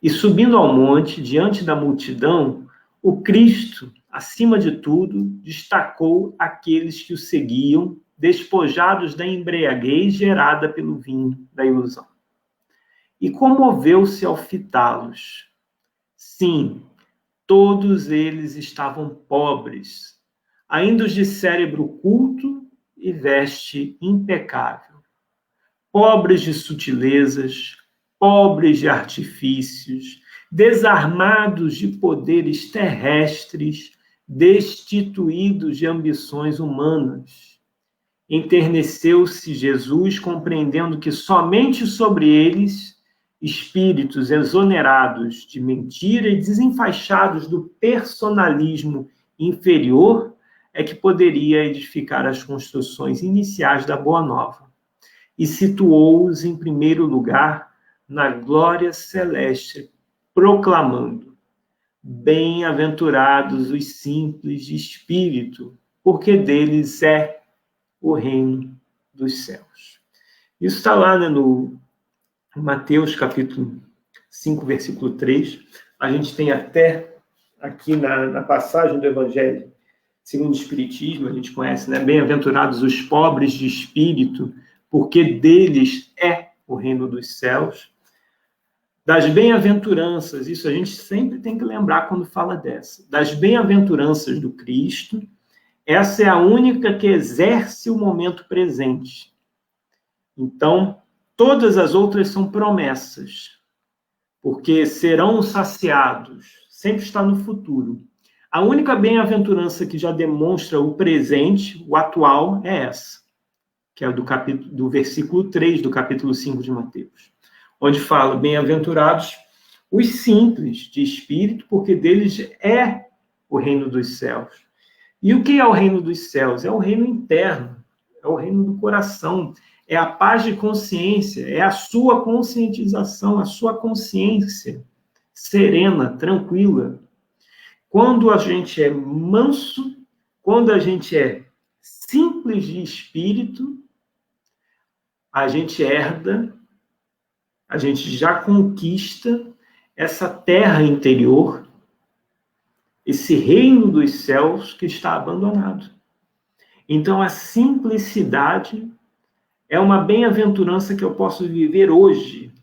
E subindo ao monte, diante da multidão, o Cristo, acima de tudo, destacou aqueles que o seguiam, despojados da embriaguez gerada pelo vinho da ilusão. E comoveu-se ao fitá-los. Sim, todos eles estavam pobres, ainda os de cérebro culto e veste impecável. Pobres de sutilezas, pobres de artifícios, desarmados de poderes terrestres, destituídos de ambições humanas. Enterneceu-se Jesus, compreendendo que somente sobre eles, espíritos exonerados de mentira e desenfaixados do personalismo inferior, é que poderia edificar as construções iniciais da Boa Nova. E situou-os em primeiro lugar na glória celeste, proclamando: bem-aventurados os simples de espírito, porque deles é o reino dos céus. Isso está lá, né, no Mateus, capítulo 5, versículo 3. A gente tem até aqui na passagem do Evangelho segundo o Espiritismo, a gente conhece, né? Bem-aventurados os pobres de espírito, porque deles é o reino dos céus. Das bem-aventuranças, isso a gente sempre tem que lembrar quando fala dessa. Das bem-aventuranças do Cristo, essa é a única que exerce o momento presente. Então, todas as outras são promessas, porque serão saciados, sempre está no futuro. A única bem-aventurança que já demonstra o presente, o atual, é essa, que é do versículo 3 do capítulo 5 de Mateus, onde fala: bem-aventurados os simples de espírito, porque deles é o reino dos céus. E o que é o reino dos céus? É o reino interno, é o reino do coração, é a paz de consciência, é a sua conscientização, a sua consciência serena, tranquila. Quando a gente é manso, quando a gente é simples de espírito, a gente herda, a gente já conquista essa terra interior, esse reino dos céus que está abandonado. Então, a simplicidade é uma bem-aventurança que eu posso viver hoje.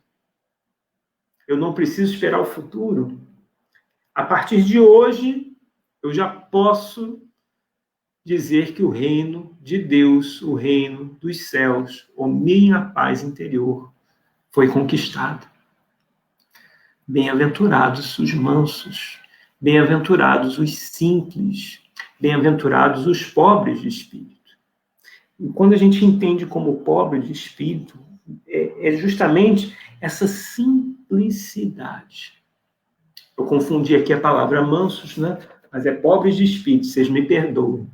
Eu não preciso esperar o futuro. A partir de hoje, eu já posso dizer que o reino de Deus, o reino dos céus, a minha paz interior, foi conquistado. Bem-aventurados os mansos, bem-aventurados os simples, bem-aventurados os pobres de espírito. E quando a gente entende como pobre de espírito, é justamente essa simplicidade. Eu confundi aqui a palavra mansos, né? Mas é pobres de espírito, vocês me perdoem.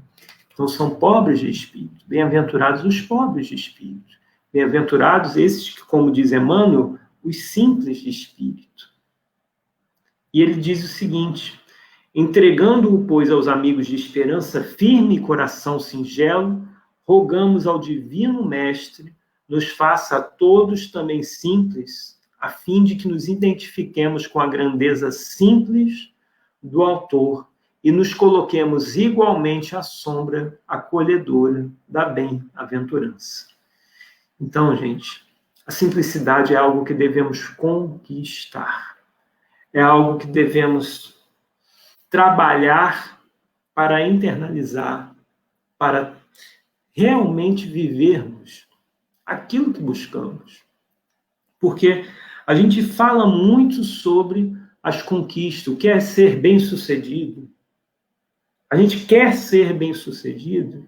Então são pobres de espírito, bem-aventurados os pobres de espírito. Bem-aventurados esses que, como diz Emmanuel, os simples de espírito. E ele diz o seguinte: entregando-o, pois, aos amigos de esperança firme e coração singelo, rogamos ao Divino Mestre nos faça a todos também simples, a fim de que nos identifiquemos com a grandeza simples do autor e nos coloquemos igualmente à sombra acolhedora da bem-aventurança. Então, gente, a simplicidade é algo que devemos conquistar. É algo que devemos trabalhar para internalizar, para realmente vivermos aquilo que buscamos. Porque a gente fala muito sobre as conquistas, o que é ser bem-sucedido. A gente quer ser bem-sucedido.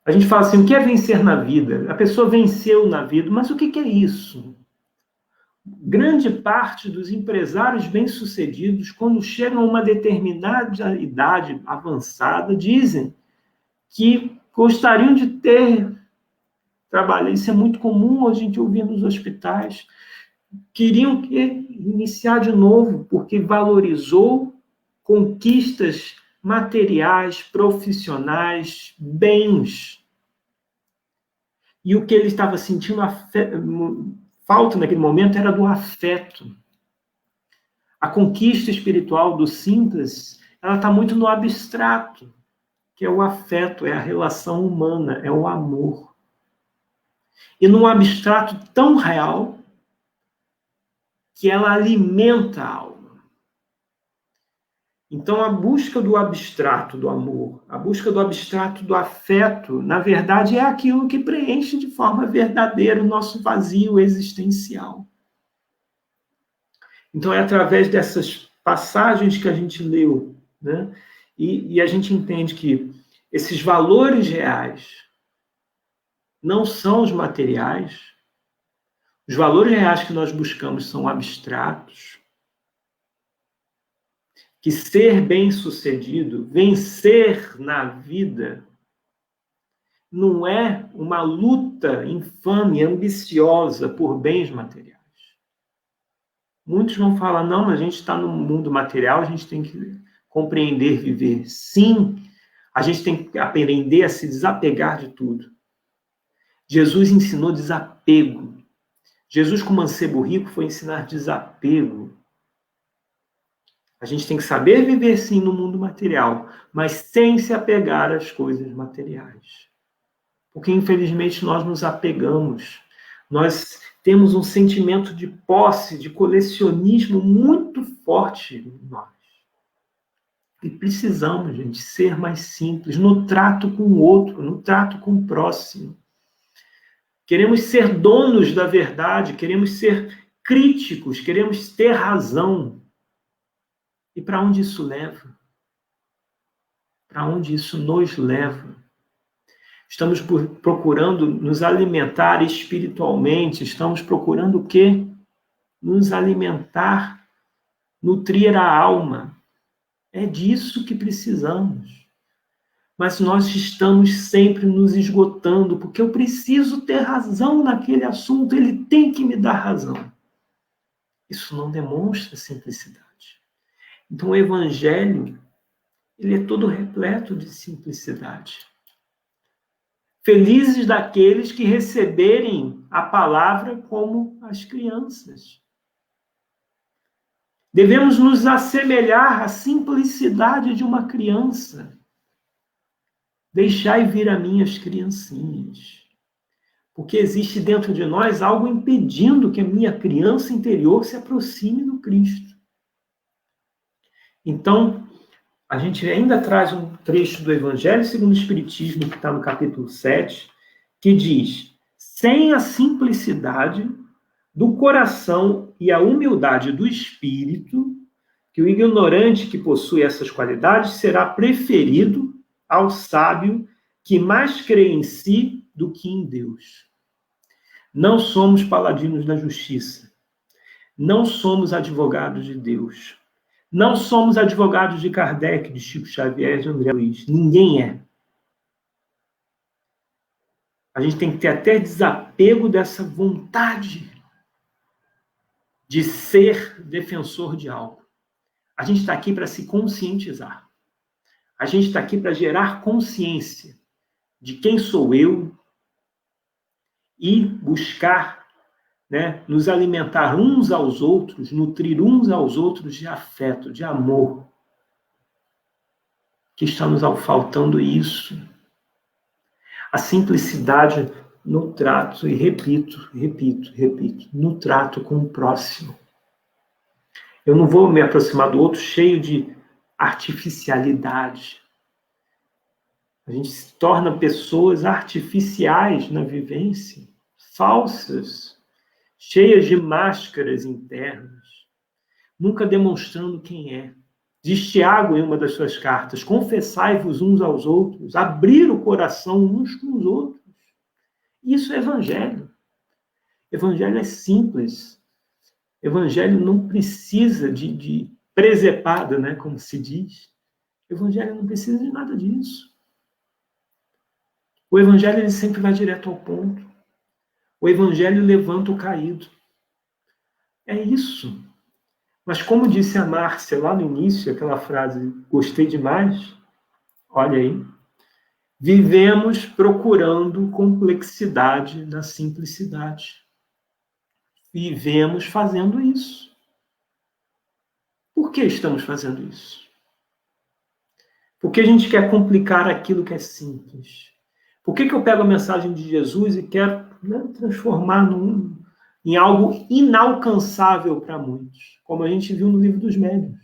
A gente fala assim, o que é vencer na vida? A pessoa venceu na vida, mas o que é isso? Grande parte dos empresários bem-sucedidos, quando chegam a uma determinada idade avançada, dizem que gostariam de ter trabalhado. Isso é muito comum a gente ouvir nos hospitais. Queriam iniciar de novo, porque valorizou conquistas materiais, profissionais, bens. E o que ele estava sentindo falta naquele momento era do afeto. A conquista espiritual do simples, ela está muito no abstrato, que é o afeto, é a relação humana, é o amor. E num abstrato tão real que ela alimenta a alma. Então, a busca do abstrato do amor, a busca do abstrato do afeto, na verdade, é aquilo que preenche de forma verdadeira o nosso vazio existencial. Então, é através dessas passagens que a gente leu, né? E a gente entende que esses valores reais não são os materiais. Os valores reais que nós buscamos são abstratos. Que ser bem-sucedido, vencer na vida, não é uma luta infame, ambiciosa por bens materiais. Muitos vão falar, não, mas a gente está no mundo material, a gente tem que compreender, viver. Sim, a gente tem que aprender a se desapegar de tudo. Jesus ensinou desapego. Jesus, com o mancebo rico, foi ensinar desapego. A gente tem que saber viver, sim, no mundo material, mas sem se apegar às coisas materiais. Porque, infelizmente, nós nos apegamos. Nós temos um sentimento de posse, de colecionismo muito forte em nós. E precisamos, gente, ser mais simples no trato com o outro, no trato com o próximo. Queremos ser donos da verdade, queremos ser críticos, queremos ter razão. E para onde isso leva? Para onde isso nos leva? Estamos procurando nos alimentar espiritualmente, estamos procurando o quê? Nos alimentar, nutrir a alma. É disso que precisamos. Mas nós estamos sempre nos esgotando, porque eu preciso ter razão naquele assunto, ele tem que me dar razão. Isso não demonstra simplicidade. Então, o Evangelho, ele é todo repleto de simplicidade. Felizes daqueles que receberem a palavra como as crianças. Devemos nos assemelhar à simplicidade de uma criança. Deixai vir a mim as criancinhas. Porque existe dentro de nós algo impedindo que a minha criança interior se aproxime do Cristo. Então, a gente ainda traz um trecho do Evangelho segundo o Espiritismo, que está no capítulo 7, que diz: sem a simplicidade do coração e a humildade do espírito, que o ignorante que possui essas qualidades será preferido ao sábio que mais crê em si do que em Deus. Não somos paladinos da justiça. Não somos advogados de Deus. Não somos advogados de Kardec, de Chico Xavier, de André Luiz. Ninguém é. A gente tem que ter até desapego dessa vontade de ser defensor de algo. A gente está aqui para se conscientizar. A gente está aqui para gerar consciência de quem sou eu e buscar, nos alimentar uns aos outros, nutrir uns aos outros de afeto, de amor. Que está nos faltando isso. A simplicidade no trato, e repito, no trato com o próximo. Eu não vou me aproximar do outro cheio de artificialidade. A gente se torna pessoas artificiais na vivência, falsas, cheias de máscaras internas, nunca demonstrando quem é. Diz Tiago em uma das suas cartas: confessai-vos uns aos outros, abrir o coração uns com os outros. Isso é evangelho. Evangelho é simples. Evangelho não precisa de presepada, como se diz. Evangelho não precisa de nada disso. O evangelho ele sempre vai direto ao ponto. O evangelho levanta o caído. É isso. Mas como disse a Márcia lá no início, aquela frase, gostei demais, olha aí, vivemos procurando complexidade na simplicidade. Vivemos fazendo isso. Por que estamos fazendo isso? Porque a gente quer complicar aquilo que é simples. Por que eu pego a mensagem de Jesus e quero transformar em algo inalcançável para muitos? Como a gente viu no livro dos Médiuns.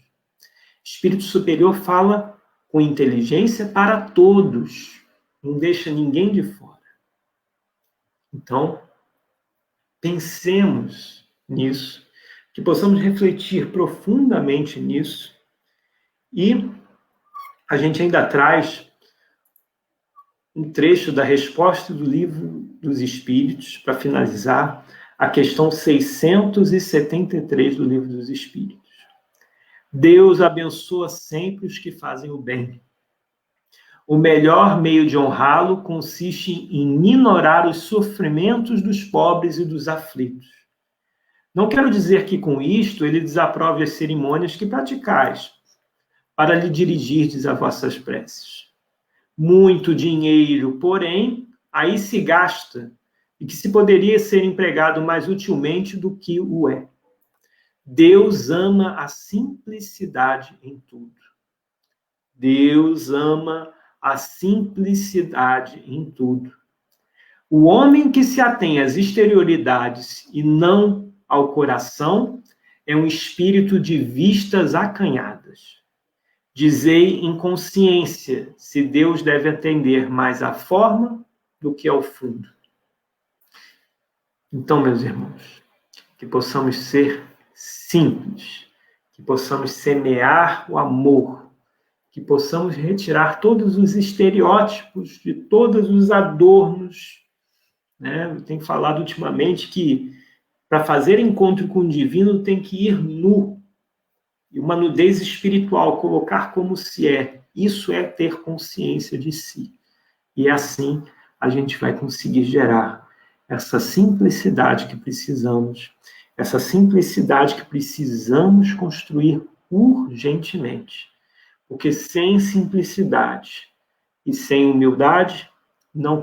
Espírito superior fala com inteligência para todos. Não deixa ninguém de fora. Então, pensemos nisso, que possamos refletir profundamente nisso, e a gente ainda traz um trecho da resposta do Livro dos Espíritos, para finalizar, a questão 673 do Livro dos Espíritos. Deus abençoa sempre os que fazem o bem. O melhor meio de honrá-lo consiste em minorar os sofrimentos dos pobres e dos aflitos. Não quero dizer que com isto ele desaprove as cerimônias que praticais, para lhe dirigirdes a vossas preces. Muito dinheiro, porém, aí se gasta, e que se poderia ser empregado mais utilmente do que o é. Deus ama a simplicidade em tudo. Deus ama a simplicidade em tudo. O homem que se atém às exterioridades e não ao coração é um espírito de vistas acanhadas. Dizei em consciência se Deus deve atender mais à forma do que ao fundo. Então, meus irmãos, que possamos ser simples, que possamos semear o amor, que possamos retirar todos os estereótipos, de todos os adornos. Eu tenho falado ultimamente que para fazer encontro com o divino tem que ir nu. E uma nudez espiritual, colocar como se é. Isso é ter consciência de si. E assim a gente vai conseguir gerar essa simplicidade que precisamos, essa simplicidade que precisamos construir urgentemente. Porque sem simplicidade e sem humildade, não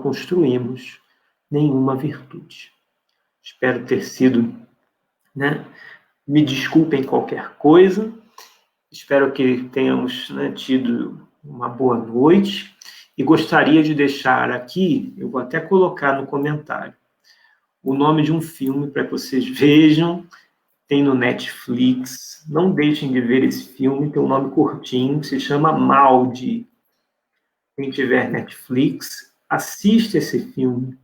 construímos nenhuma virtude. Espero ter sido, me desculpem qualquer coisa, espero que tenhamos tido uma boa noite e gostaria de deixar aqui, eu vou até colocar no comentário, o nome de um filme para que vocês vejam, tem no Netflix, não deixem de ver esse filme, tem um nome curtinho, se chama Maldi. Quem tiver Netflix, assista esse filme,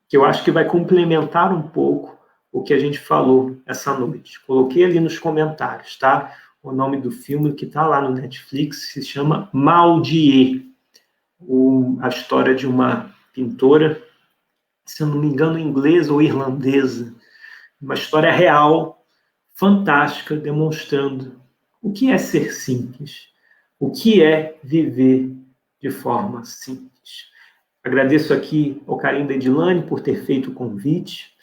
que eu acho que vai complementar um pouco o que a gente falou essa noite. Coloquei ali nos comentários, tá? O nome do filme que está lá no Netflix se chama Maldi, a história de uma pintora, se eu não me engano, inglesa ou irlandesa, uma história real, fantástica, demonstrando o que é ser simples, o que é viver de forma simples. Agradeço aqui ao carinho da Edilane por ter feito o convite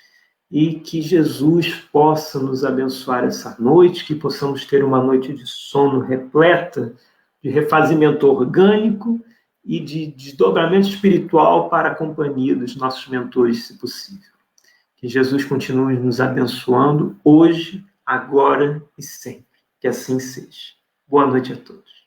e que Jesus possa nos abençoar essa noite, que possamos ter uma noite de sono repleta de refazimento orgânico e de desdobramento espiritual para a companhia dos nossos mentores, se possível. Que Jesus continue nos abençoando hoje, agora e sempre. Que assim seja. Boa noite a todos.